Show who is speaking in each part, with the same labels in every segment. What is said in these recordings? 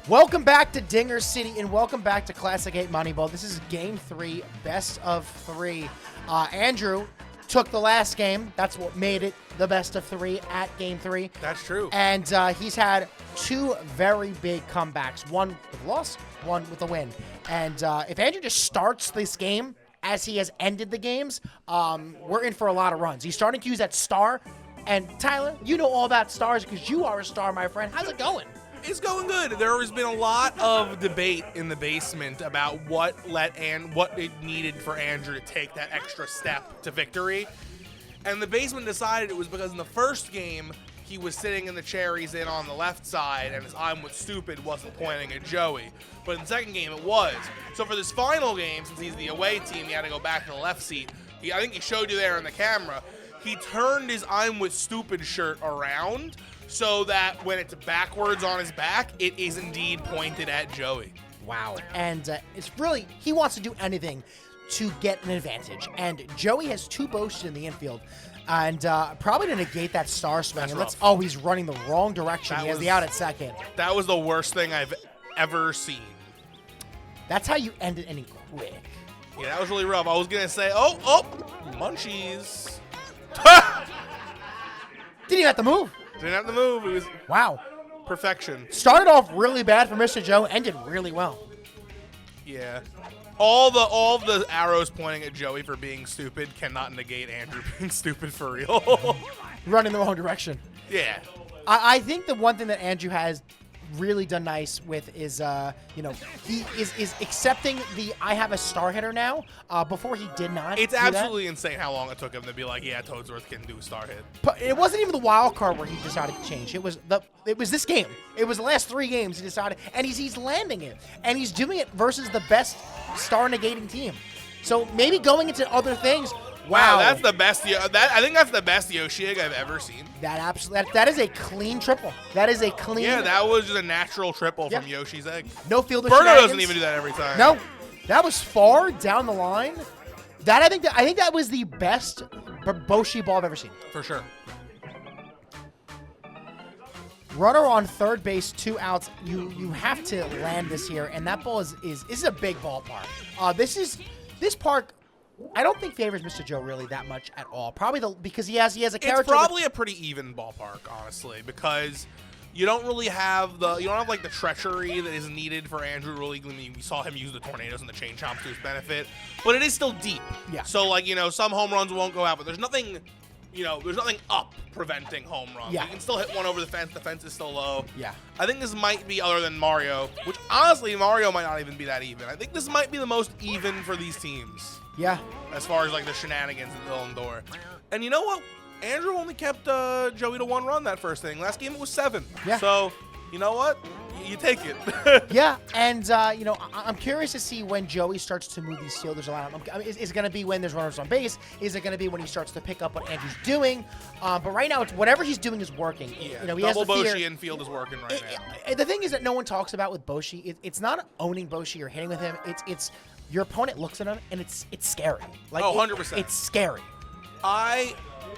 Speaker 1: Welcome back to Dinger City and welcome back to Classic 8 Moneyball. This is Game 3, best of 3. Andrew took the last game. That's what made it the best of 3 at Game 3.
Speaker 2: That's true.
Speaker 1: And he's had two very big comebacks. One with a loss, one with a win. And if Andrew just starts this game as he has ended the games, we're in for a lot of runs. He's starting to use that star. And Tyler, you know all about stars because you are a star, my friend. How's it going?
Speaker 2: It's going good. There has been a lot of debate in the basement about what it needed for Andrew to take that extra step to victory. And the basement decided it was because in the first game, he was sitting in the chair he's in on the left side, and his I'm with stupid wasn't pointing at Joey. But in the second game, it was. So for this final game, since he's the away team, he had to go back to the left seat. I think he showed you there on the camera. He turned his I'm with stupid shirt around so that when it's backwards on his back, it is indeed pointed at Joey.
Speaker 1: Wow. And it's really, he wants to do anything to get an advantage. And Joey has two Boshis in the infield. And probably to negate that star swing. And he's running the wrong direction. He has the out at second.
Speaker 2: That was the worst thing I've ever seen.
Speaker 1: That's how you end it any quick.
Speaker 2: Yeah, that was really rough. I was going to say, munchies.
Speaker 1: Didn't even have to move.
Speaker 2: Didn't have to move. It was perfection.
Speaker 1: Started off really bad for Mr. Joe, ended really well.
Speaker 2: Yeah. All the arrows pointing at Joey for being stupid cannot negate Andrew being stupid for real.
Speaker 1: Running the wrong direction.
Speaker 2: Yeah.
Speaker 1: I think the one thing that Andrew has really done nice with is, he is accepting the I have a star hitter now. Before he did not.
Speaker 2: It's absolutely insane how long it took him to be like, yeah, Toadsworth can do star hit.
Speaker 1: But it wasn't even the wild card where he decided to change. It was this game. It was the last 3 games he decided, and he's landing it, and he's doing it versus the best star negating team. So maybe going into other things.
Speaker 2: Wow, that's the best. I think that's the best Yoshi egg I've ever seen.
Speaker 1: That is a clean triple. That is a clean.
Speaker 2: Yeah, that was just a natural triple from Yoshi's egg.
Speaker 1: No fielder.
Speaker 2: Birdo doesn't even do that every time.
Speaker 1: No, that was far down the line. I think that was the best Boshi ball I've ever seen.
Speaker 2: For sure.
Speaker 1: Runner on third base, 2 outs. You have to land this here, and that ball is a big ballpark. This park. I don't think favors Mr. Joe really that much at all. Probably because he has a character.
Speaker 2: It's probably a pretty even ballpark, honestly, because you don't have like the treachery that is needed for Andrew really. I mean, we saw him use the tornadoes and the chain chomps to his benefit, but it is still deep.
Speaker 1: Yeah.
Speaker 2: So some home runs won't go out, but there's nothing. There's nothing up preventing home runs.
Speaker 1: Yeah.
Speaker 2: You can still hit one over the fence. The fence is still low.
Speaker 1: Yeah.
Speaker 2: I think this might be, other than Mario, which honestly, Mario might not even be that even. I think this might be the most even for these teams.
Speaker 1: Yeah.
Speaker 2: As far as like the shenanigans in the door. And you know what? Andrew only kept Joey to 1 run that first inning. Last game it was 7.
Speaker 1: Yeah.
Speaker 2: So, you know what? You take it.
Speaker 1: Yeah, and I'm curious to see when Joey starts to move these fielders around. Is it going to be when there's runners on base? Is it going to be when he starts to pick up what Andrew's doing? But right now, it's whatever he's doing is working.
Speaker 2: Yeah,
Speaker 1: he
Speaker 2: double
Speaker 1: has the
Speaker 2: Boshi
Speaker 1: fear.
Speaker 2: infield is working right now.
Speaker 1: The thing is that no one talks about with Boshi, it's not owning Boshi or hitting with him. It's your opponent looks at him and it's scary. Like
Speaker 2: 100%.
Speaker 1: It's scary.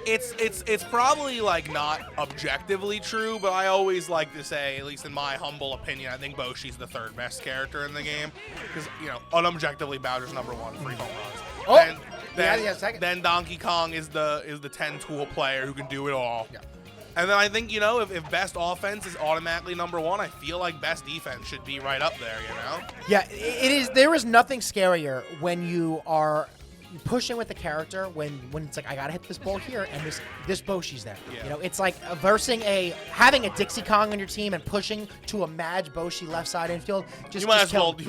Speaker 2: It's probably like not objectively true, but I always like to say, at least in my humble opinion, I think Boshi's the 3rd best character in the game because unobjectively Bowser's #1 free home runs. Then Donkey Kong is the 10-tool player who can do it all.
Speaker 1: Yeah.
Speaker 2: And then I think if best offense is automatically #1, I feel like best defense should be right up there.
Speaker 1: Yeah, it is. There is nothing scarier when you are pushing with the character when it's like I gotta hit this ball here and this Boshi's there.
Speaker 2: Yeah.
Speaker 1: It's like having a Dixie Kong on your team and pushing to a Madge Boshi left side infield.
Speaker 2: You might as well be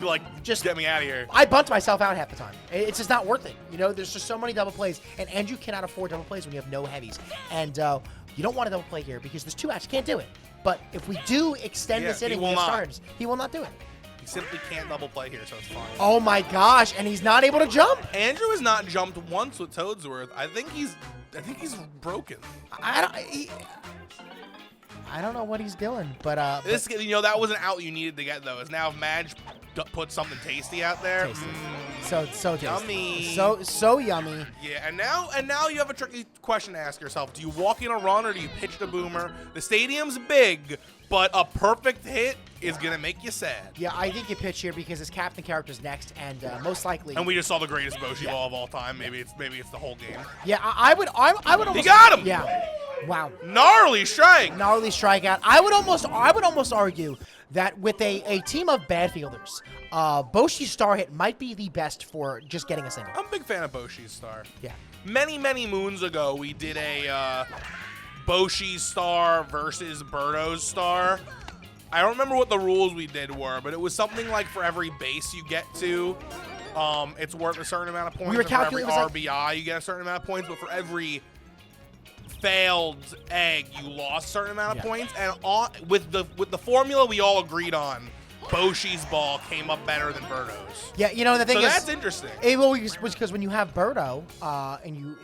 Speaker 2: like, just get me out of here.
Speaker 1: I bunt myself out half the time. It's just not worth it. There's just so many double plays, and Andrew cannot afford double plays when you have no heavies. And you don't want to double play here because there's 2 outs. You can't do it. But if we do extend this inning, he will not do it.
Speaker 2: He simply can't double play here, so it's fine.
Speaker 1: Oh my gosh, and he's not able to jump.
Speaker 2: Andrew has not jumped once with Toadsworth. I think he's broken.
Speaker 1: I don't know what he's doing, but
Speaker 2: that was an out you needed to get though. Is now if Madge put something tasty out there.
Speaker 1: Tasty. So tasty.
Speaker 2: Yummy.
Speaker 1: So yummy.
Speaker 2: Yeah, and now you have a tricky question to ask yourself. Do you walk in a run or do you pitch the boomer? The stadium's big, but a perfect hit is going to make you sad.
Speaker 1: Yeah, I think you pitch here because his captain character's next, and most likely.
Speaker 2: And we just saw the greatest Boshi ball of all time. Maybe it's the whole game.
Speaker 1: Yeah, I would almost.
Speaker 2: He got him.
Speaker 1: Yeah. Wow.
Speaker 2: Gnarly strike.
Speaker 1: Gnarly strikeout. I would almost argue that with a team of bad fielders, Boshi's star hit might be the best for just getting a single.
Speaker 2: I'm a big fan of Boshi's star.
Speaker 1: Yeah.
Speaker 2: Many moons ago, we did a Boshi's star versus Birdo's star. I don't remember what the rules we did were, but it was something like for every base you get to, it's worth a certain amount of points.
Speaker 1: We were
Speaker 2: and for every
Speaker 1: calculating
Speaker 2: RBI, you get a certain amount of points, but for every failed egg, you lost a certain amount of points. And with the formula we all agreed on, Boshi's ball came up better than Birdo's.
Speaker 1: Yeah, you know the thing is
Speaker 2: that's interesting.
Speaker 1: Because when you have Birdo, and you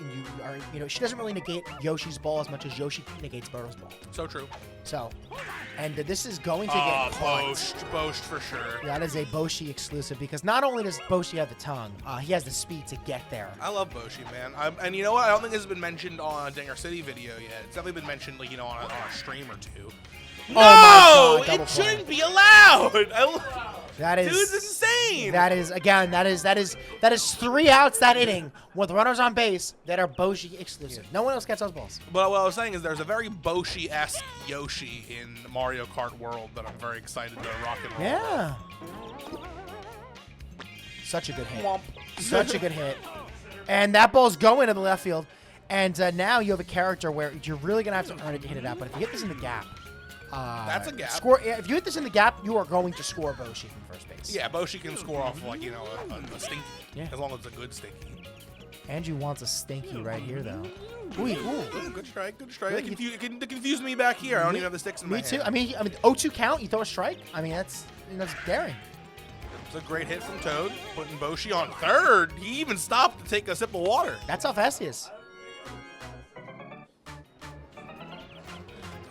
Speaker 1: are she doesn't really negate Yoshi's ball as much as Yoshi negates Birdo's ball.
Speaker 2: So true.
Speaker 1: So, and this is going to get caught.
Speaker 2: Bosch for sure.
Speaker 1: That is a Boshi exclusive because not only does Boshi have the tongue, he has the speed to get there.
Speaker 2: I love Boshi, man. And you know what? I don't think this has been mentioned on a Dinger City video yet. It's definitely been mentioned, like, on a stream or two.
Speaker 1: Oh my God,
Speaker 2: it shouldn't be allowed.
Speaker 1: That is
Speaker 2: dude's insane.
Speaker 1: That is 3 outs that inning with runners on base that are Boshi exclusive. No one else gets those balls.
Speaker 2: But what I was saying is there's a very Boshi-esque Yoshi in Mario Kart World that I'm very excited to rock and roll.
Speaker 1: Yeah. Such a good hit.
Speaker 2: Womp.
Speaker 1: Such a good hit. And that ball's going to the left field. And now you have a character where you're really going to have to earn it to hit it out. But if you hit this in the gap,
Speaker 2: that's a gap.
Speaker 1: If you hit this in the gap, you are going to score Boshi from first base.
Speaker 2: Yeah, Boshi can score off a stinky.
Speaker 1: Yeah.
Speaker 2: As long as it's a good stinky.
Speaker 1: Andrew wants a stinky right here, though. Ooh.
Speaker 2: Good strike. It confused me back here. I don't even have the sticks in my hand.
Speaker 1: Me too. I mean, 0-2 count. You throw a strike. I mean, that's daring.
Speaker 2: It's a great hit from Toad, putting Boshi on third. He even stopped to take a sip of water.
Speaker 1: That's how fast he is.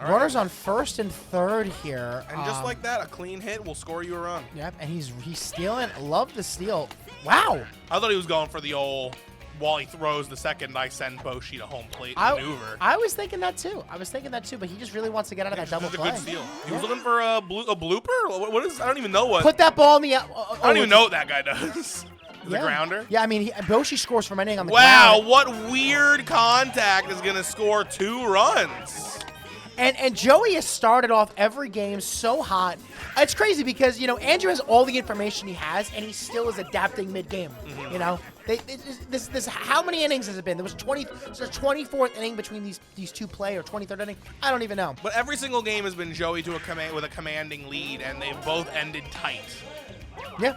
Speaker 2: All
Speaker 1: Runners
Speaker 2: right.
Speaker 1: on first and third here.
Speaker 2: And just like that, a clean hit will score you a run.
Speaker 1: Yep, and he's stealing. Love the steal. Wow.
Speaker 2: I thought he was going for the old, while he throws the second, I send Boshi to home plate maneuver.
Speaker 1: I was thinking that too. But he just really wants to get out of that double play.
Speaker 2: A good steal. He was looking for a blooper? What is? I don't even know what.
Speaker 1: Put that ball in the.
Speaker 2: I don't even know what that guy does. The grounder?
Speaker 1: Yeah, I mean, Boshi scores from anything on the
Speaker 2: ground.
Speaker 1: ground.
Speaker 2: What weird contact is going to score 2 runs?
Speaker 1: And Joey has started off every game so hot. It's crazy because, Andrew has all the information he has, and he still is adapting mid-game. How many innings has it been? There was 24th inning between these two play, or 23rd inning. I don't even know.
Speaker 2: But every single game has been Joey with a commanding lead, and they've both ended tight.
Speaker 1: Yeah.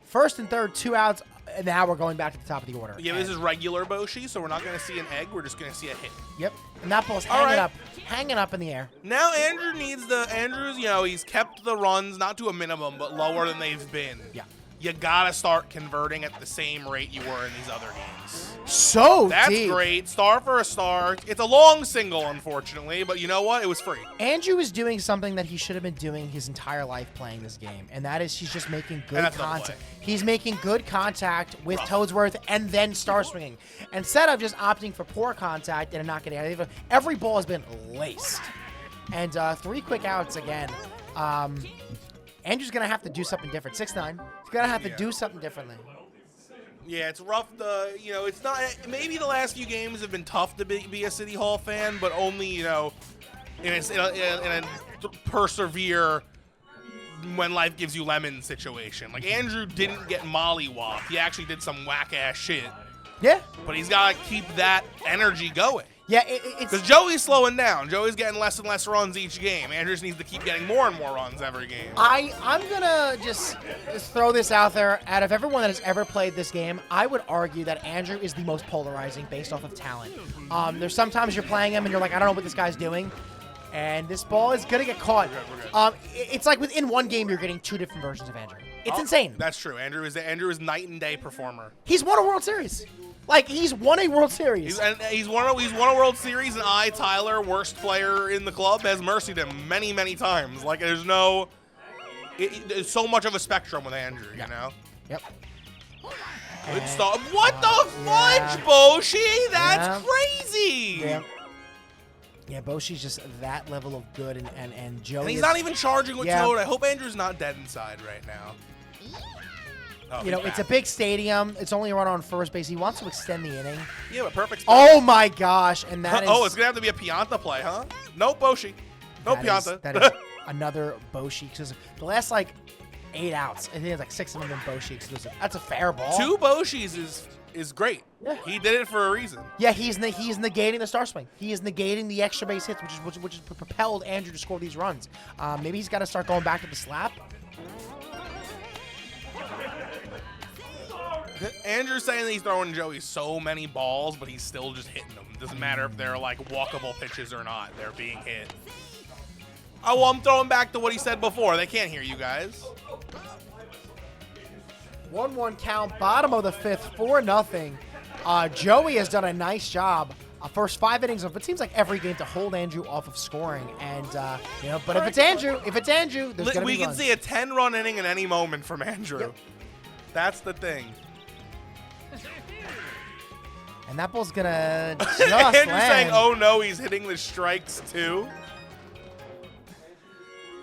Speaker 1: First and third, 2 outs. And now we're going back to the top of the order.
Speaker 2: Yeah, this is regular Boshi, so we're not going to see an egg. We're just going to see a hit.
Speaker 1: Yep. And that ball's hanging up in the air.
Speaker 2: Now Andrew Andrew's, he's kept the runs not to a minimum, but lower than they've been.
Speaker 1: Yeah.
Speaker 2: You got to start converting at the same rate you were in these other games.
Speaker 1: So
Speaker 2: That's
Speaker 1: deep.
Speaker 2: great. Star for a star. It's a long single, unfortunately, but you know what? It was free.
Speaker 1: Andrew is doing something that he should have been doing his entire life playing this game, and that is he's just making good contact. He's making good contact with Toadsworth and then star swinging. Instead of just opting for poor contact and not getting out of it, every ball has been laced. And 3 quick outs again. Andrew's going to have to do something different. 6'9". He's going to have to do something differently.
Speaker 2: Yeah, it's rough. It's not. Maybe the last few games have been tough to be a City Hall fan, but only in a persevere when life gives you lemons situation. Like Andrew didn't get mollywopped. He actually did some whack ass shit.
Speaker 1: Yeah.
Speaker 2: But he's got to keep that energy going.
Speaker 1: Yeah, it's
Speaker 2: because Joey's slowing down. Joey's getting less and less runs each game. Andrew just needs to keep getting more and more runs every game.
Speaker 1: I'm gonna just throw this out there. Out of everyone that has ever played this game, I would argue that Andrew is the most polarizing based off of talent. There's sometimes you're playing him and you're like, I don't know what this guy's doing, and this ball is gonna get caught. It's like within one game you're getting 2 different versions of Andrew. It's insane.
Speaker 2: That's true. Andrew is night and day performer.
Speaker 1: He's won a World Series. Like, he's won a World Series.
Speaker 2: He's won a World Series, and Tyler, worst player in the club, has mercied him many, many times. Like, there's so much of a spectrum with Andrew, you know?
Speaker 1: Yep.
Speaker 2: Good stuff. What the fudge, Boshi? That's crazy.
Speaker 1: Yeah. Yeah, Boshi's just that level of good, and Joey.
Speaker 2: And he's not even charging with
Speaker 1: Yeah.
Speaker 2: Toad. I hope Andrew's not dead inside right now. Oh,
Speaker 1: You know, it's a big stadium. It's only a run on first base. He wants to extend the inning.
Speaker 2: Yeah, but perfect spot.
Speaker 1: Oh my gosh! And that is.
Speaker 2: Oh, it's gonna have to be a Pianta play, huh? Nope, Boshi. Nope, Pianta.
Speaker 1: That is another Boshi. Because the last like 8 outs, I think it's like 6 of them in Boshi exclusive. That's a fair ball.
Speaker 2: 2 Boshis is great.
Speaker 1: Yeah.
Speaker 2: He did it for a reason.
Speaker 1: Yeah, he's negating the star swing. He is negating the extra base hits, which has propelled Andrew to score these runs. Maybe he's got to start going back to the slap.
Speaker 2: Andrew's saying that he's throwing Joey so many balls, but he's still just hitting them. It doesn't matter if they're like walkable pitches or not. They're being hit. Oh, well, I'm throwing back to what he said before. They can't hear you guys.
Speaker 1: 1-1 count, bottom of the 5th, 4-0. Joey has done a nice job. First 5 innings of it seems like every game to hold Andrew off of scoring, and you know. But if it's Andrew, there's gonna
Speaker 2: we
Speaker 1: be
Speaker 2: can
Speaker 1: runs.
Speaker 2: see a 10-run inning at any moment from Andrew.
Speaker 1: Yep.
Speaker 2: That's the thing.
Speaker 1: And that ball's gonna just
Speaker 2: Andrew's
Speaker 1: land.
Speaker 2: saying, "Oh no, he's hitting the strikes too."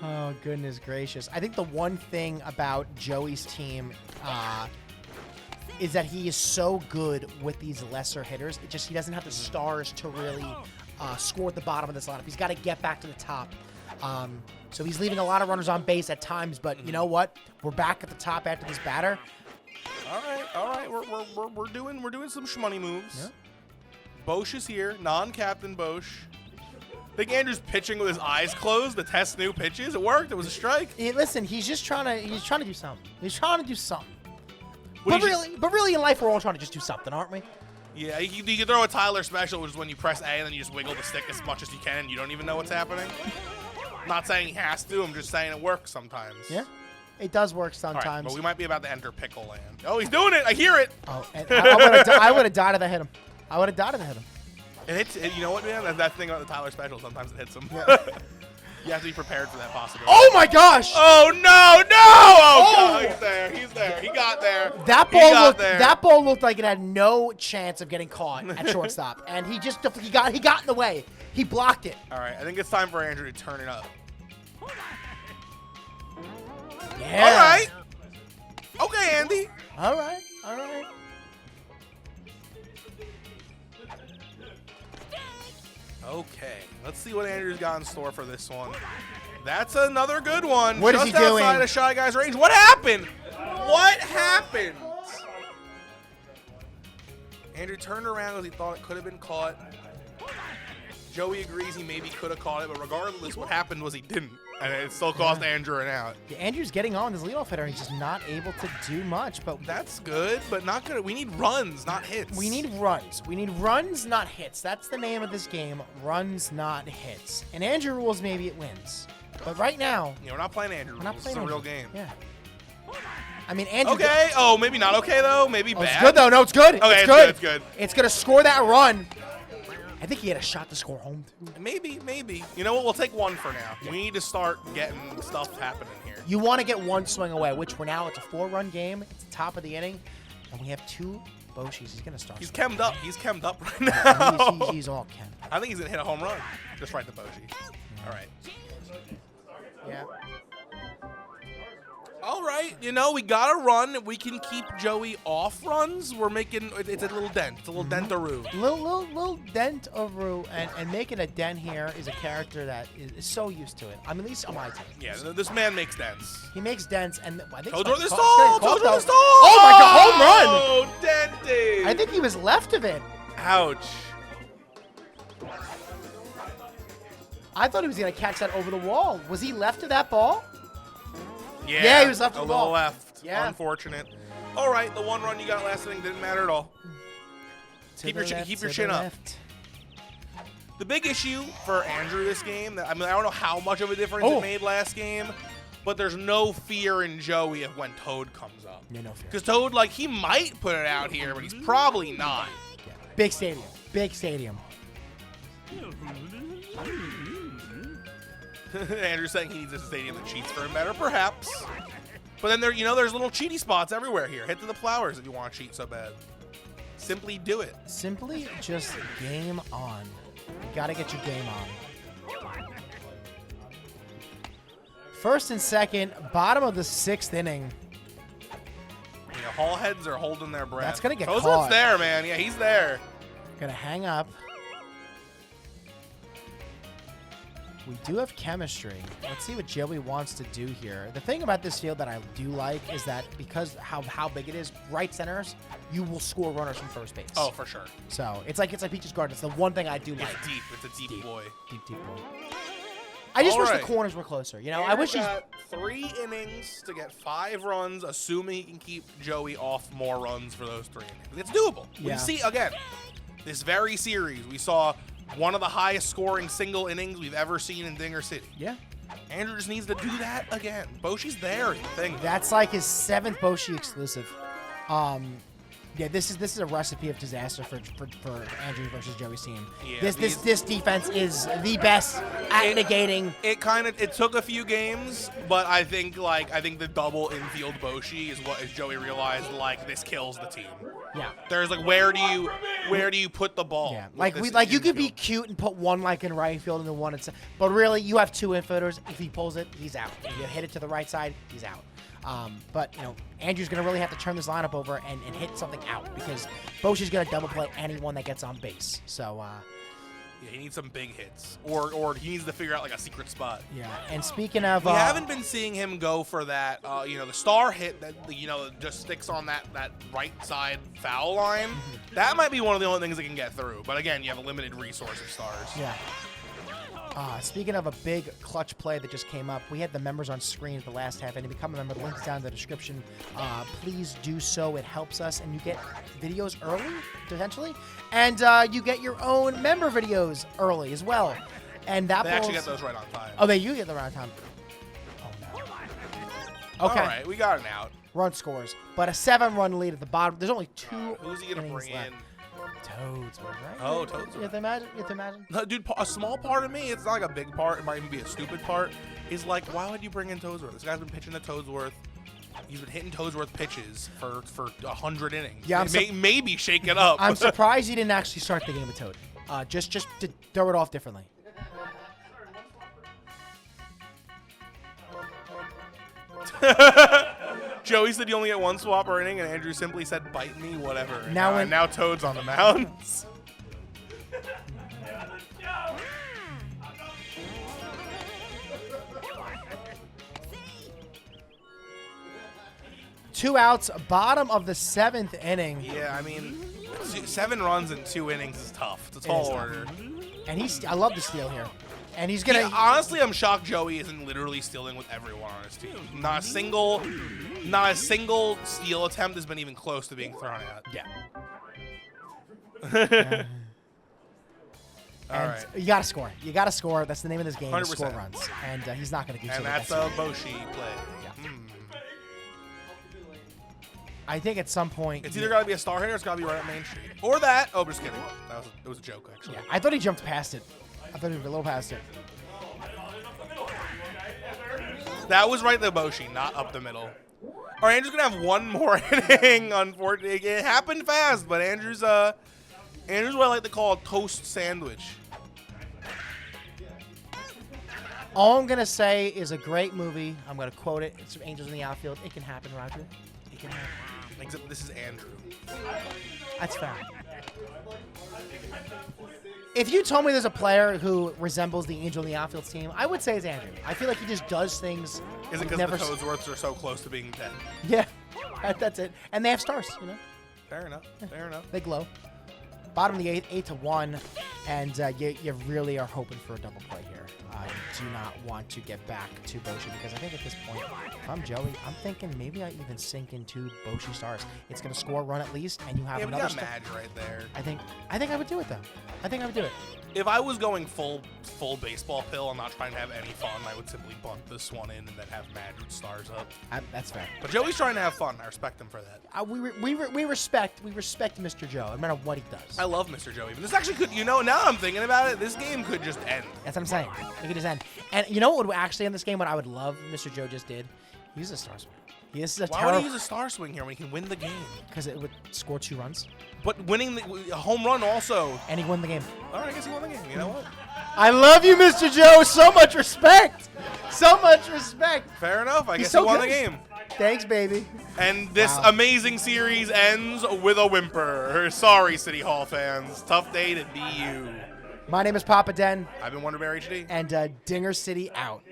Speaker 1: Oh, goodness gracious. I think the one thing about Joey's team is that he is so good with these lesser hitters. It just he doesn't have the stars to really score at the bottom of this lineup. He's got to get back to the top. So he's leaving a lot of runners on base at times, but you know what? We're back at the top after this batter.
Speaker 2: All right. We're doing some shmoney moves.
Speaker 1: Yeah.
Speaker 2: Bosch is here, non-captain Bosch. I think Andrew's pitching with his eyes closed to test new pitches. It worked. It was a strike.
Speaker 1: Listen, he's trying to do something. He's trying to do something.
Speaker 2: What
Speaker 1: But
Speaker 2: do you
Speaker 1: really, in life, we're all trying to just do something, aren't we?
Speaker 2: Yeah, you can throw a Tyler special, which is when you press A and then you just wiggle the stick as much as you can and you don't even know what's happening. I'm not saying he has to. I'm just saying it works sometimes.
Speaker 1: Yeah, it does work
Speaker 2: All right,
Speaker 1: sometimes.
Speaker 2: but we might be about to enter pickle land. Oh, he's doing it. I hear it.
Speaker 1: Oh, and I would have died if I hit him. I would have died if I hit him.
Speaker 2: It hits. You know what, man? That's that thing about the Tyler special. Sometimes it hits him. You have to be prepared for that possibility.
Speaker 1: Oh my gosh!
Speaker 2: Oh no! Oh, God, he's there. He's there. He got there.
Speaker 1: That ball looked like it had no chance of getting caught at shortstop, and he got in the way. He blocked it.
Speaker 2: All right, I think it's time for Andrew to turn it up.
Speaker 1: Yeah.
Speaker 2: All right. Okay, Andy.
Speaker 1: All right. All right.
Speaker 2: Okay, let's see what Andrew's got in store for this one. That's another good one.
Speaker 1: What is
Speaker 2: Just
Speaker 1: he doing?
Speaker 2: outside of Shy Guy's range. What happened? What happened? Andrew turned around because he thought it could have been caught. Joey agrees he maybe could have caught it, but regardless, what happened was he didn't, and it still cost Andrew an out.
Speaker 1: Yeah, Andrew's getting on his leadoff hitter. He's just not able to do much. But
Speaker 2: That's good, but not good. We need runs, not hits.
Speaker 1: we need runs. We need runs, not hits. That's the name of this game. Runs, not hits. And Andrew rules, maybe it wins. But right now,
Speaker 2: Yeah, we're not playing Andrew.
Speaker 1: we're not
Speaker 2: This
Speaker 1: playing
Speaker 2: is a real
Speaker 1: Andrew.
Speaker 2: game.
Speaker 1: Yeah. I mean, Andrew.
Speaker 2: Okay. Oh, maybe not okay though. Maybe
Speaker 1: Oh,
Speaker 2: bad.
Speaker 1: it's good though. No, it's good.
Speaker 2: Okay,
Speaker 1: it's good.
Speaker 2: It's good.
Speaker 1: It's gonna score that run. I think he had a shot to score home too.
Speaker 2: Maybe. You know what? We'll take one for now. We need to start getting stuff happening here.
Speaker 1: You want to get one swing away, which we're now. It's a 4-run game. It's the top of the inning, and we have 2 Boshis. He's gonna start.
Speaker 2: He's chemmed up. He's chemmed up right now.
Speaker 1: He's all Ken.
Speaker 2: I think he's gonna hit a home run. Just right to Boshi. All right.
Speaker 1: Yeah.
Speaker 2: All right. You know, we got to run. We can keep Joey off runs. We're making it's a little dent. It's a little dentaroo.
Speaker 1: Little dent of Rue, and making a dent here is a character that is so used to it. I mean, at least on my team.
Speaker 2: Yeah, this man makes dents.
Speaker 1: He makes dents, and I think
Speaker 2: Toad
Speaker 1: it's
Speaker 2: the
Speaker 1: caught-
Speaker 2: stall.
Speaker 1: it's gonna
Speaker 2: Toad
Speaker 1: caught
Speaker 2: the stall.
Speaker 1: though. Oh my God! Home run!
Speaker 2: Oh, dented.
Speaker 1: I think he was left of it.
Speaker 2: Ouch.
Speaker 1: I thought he was gonna catch that over the wall. Was he left of that ball?
Speaker 2: Yeah,
Speaker 1: he was left
Speaker 2: a
Speaker 1: of the
Speaker 2: little
Speaker 1: ball.
Speaker 2: left.
Speaker 1: Yeah.
Speaker 2: Unfortunate. All right, the one run you got last inning didn't matter at all. Keep your chin up.
Speaker 1: Left.
Speaker 2: The big issue for Andrew this game, I mean, I don't know how much of a difference it made last game, but there's no fear in Joey of when Toad comes up.
Speaker 1: Yeah, no fear.
Speaker 2: Because Toad, like, he might put it out here, but he's probably not.
Speaker 1: Yeah. Big stadium. Big stadium.
Speaker 2: Andrew's saying he needs a stadium that cheats for him better, perhaps. But then there's little cheaty spots everywhere here. Hit to the flowers if you want to cheat so bad. Simply do it.
Speaker 1: Simply just game on. You got to get your game on. First and second, bottom of the 6th inning.
Speaker 2: Yeah, Hall heads are holding their breath.
Speaker 1: That's going to get
Speaker 2: Toesworth's
Speaker 1: caught.
Speaker 2: there, man. Yeah, he's there.
Speaker 1: Going to hang up. We do have chemistry. Let's see what Joey wants to do here. The thing about this field that I do like is that because how big it is, right centers, you will score runners from first base.
Speaker 2: Oh, for sure.
Speaker 1: So it's like Peach's Garden. It's the one thing I do like.
Speaker 2: It's deep. It's a deep boy.
Speaker 1: Deep boy. I just
Speaker 2: All
Speaker 1: wish
Speaker 2: right.
Speaker 1: the corners were closer. You know,
Speaker 2: Andrew
Speaker 1: I wish he's.
Speaker 2: got 3 innings to get 5 runs, assuming he can keep Joey off more runs for those 3 innings. It's doable.
Speaker 1: Yeah.
Speaker 2: We see again, this very series, we saw one of the highest scoring single innings we've ever seen in Dinger City.
Speaker 1: Yeah.
Speaker 2: Andrew just needs to do that again. Boshi's there is the thing.
Speaker 1: That's like his 7th Boshi exclusive. Yeah, this is a recipe of disaster for Andrew versus Joey's team.
Speaker 2: Yeah,
Speaker 1: this defense is the best at negating.
Speaker 2: It took a few games, but I think the double infield Boshi is what, as Joey realized, like, this kills the team.
Speaker 1: Yeah.
Speaker 2: There's like, where do you put the ball?
Speaker 1: Yeah,
Speaker 2: with
Speaker 1: you could be
Speaker 2: infield?
Speaker 1: cute and put one like in right field and then one in center, but really you have 2 infielders. If he pulls it, he's out. If you hit it to the right side, he's out. But you know, Andrew's gonna really have to turn this lineup over and hit something out because Boshi's gonna double play anyone that gets on base. So
Speaker 2: yeah, he needs some big hits, or he needs to figure out like a secret spot.
Speaker 1: yeah. And speaking of,
Speaker 2: We haven't been seeing him go for that, the star hit that just sticks on that right side foul line. That might be one of the only things that can get through. But again, you have a limited resource of stars.
Speaker 1: yeah. Speaking of a big clutch play that just came up, we had the members on screen at the last half, and to become a member, the link's down in the description. Please do so. It helps us, and you get videos early, potentially, and you get your own member videos early as well. And that
Speaker 2: They actually get those right on time.
Speaker 1: Oh, you get the right time. Oh, no. Okay.
Speaker 2: All right, we got an out.
Speaker 1: Run scores, but a 7-run lead at the bottom. There's only 2
Speaker 2: Who's he gonna bring
Speaker 1: left.
Speaker 2: in?
Speaker 1: Toadsworth, right?
Speaker 2: Oh, Toadsworth.
Speaker 1: You have to imagine?
Speaker 2: No, dude, a small part of me, it's not like a big part, it might even be a stupid part, is like, why would you bring in Toadsworth? This guy's been pitching to Toadsworth. He's been hitting Toadsworth pitches for 100 innings.
Speaker 1: Yeah,
Speaker 2: maybe shake it up.
Speaker 1: I'm surprised he didn't actually start the game with Toad. Just to throw it off differently.
Speaker 2: Joey said you only get 1 swap per inning, and Andrew simply said, "Bite me, whatever." And
Speaker 1: Now
Speaker 2: now Toad's on the mound.
Speaker 1: 2 outs, bottom of the 7th inning.
Speaker 2: Yeah, I mean, 7 runs in 2 innings is tough. It's a tall order.
Speaker 1: And I love the steal here. And he's gonna.
Speaker 2: Yeah, honestly, I'm shocked Joey isn't literally stealing with everyone on his team. Not a single steal attempt has been even close to being thrown out.
Speaker 1: Yeah.
Speaker 2: All right.
Speaker 1: You gotta score. You gotta score. That's the name of this game.
Speaker 2: 100%.
Speaker 1: Score runs, and he's not gonna do so.
Speaker 2: And that's a Boshi play.
Speaker 1: Yeah.
Speaker 2: Hmm.
Speaker 1: I think at some point.
Speaker 2: It's either got to be a star hitter or it's got to be right at Main Street. Or that. Oh, just kidding. It was a joke, actually.
Speaker 1: Yeah, I thought he jumped past it. I thought he was a little past it.
Speaker 2: That was right the Boshi, not up the middle. All right, Andrew's going to have 1 more inning, unfortunately. It happened fast, but Andrew's what I like to call a toast sandwich.
Speaker 1: All I'm gonna say is a great movie. I'm gonna quote it. It's Angels in the Outfield. It can happen, Roger. It can happen.
Speaker 2: Except this is Andrew.
Speaker 1: That's fair. If you told me there's a player who resembles the Angel in the Outfield team, I would say it's Andrew. I feel like he just does things.
Speaker 2: Is it because the Toadsworths are so close to being dead?
Speaker 1: Yeah, that's it. And they have stars, you know.
Speaker 2: Fair enough. Fair enough.
Speaker 1: They glow. Bottom of the 8th, 8-1, and you really are hoping for a double play here. You do not want to get back to Boshi because I think at this point, if I'm Joey, I'm thinking maybe I even sink into Boshi stars. It's going to score a run at least, and you have
Speaker 2: Yeah, but
Speaker 1: another
Speaker 2: you got Madge right there.
Speaker 1: I think I would do it though. I think I would do it.
Speaker 2: If I was going full baseball pill and not trying to have any fun, I would simply bunt this one in and then have Madge with stars up.
Speaker 1: That's fair.
Speaker 2: But Joey's trying to have fun. I respect him for that.
Speaker 1: We respect Mr. Joe, no matter what he does.
Speaker 2: I love Mr. Joey. But this actually could, now I'm thinking about it, this game could just end.
Speaker 1: That's what I'm saying. Make it his end. And you know what would actually end this game? What I would love Mr. Joe just did? He used a star swing. He uses a
Speaker 2: Why would he use a star swing here when he can win the game?
Speaker 1: Because it would score 2 runs.
Speaker 2: But winning a home run also.
Speaker 1: And he won the game.
Speaker 2: All right, I guess he won the game. You know what?
Speaker 1: I love you, Mr. Joe. So much respect. So much respect.
Speaker 2: Fair enough. I guess
Speaker 1: so
Speaker 2: he won
Speaker 1: good.
Speaker 2: the game.
Speaker 1: Thanks, baby.
Speaker 2: And this amazing series ends with a whimper. Sorry, City Hall fans. Tough day to be you.
Speaker 1: My name is Papa Den.
Speaker 2: I've been Wonderbear HD.
Speaker 1: And Dinger City out.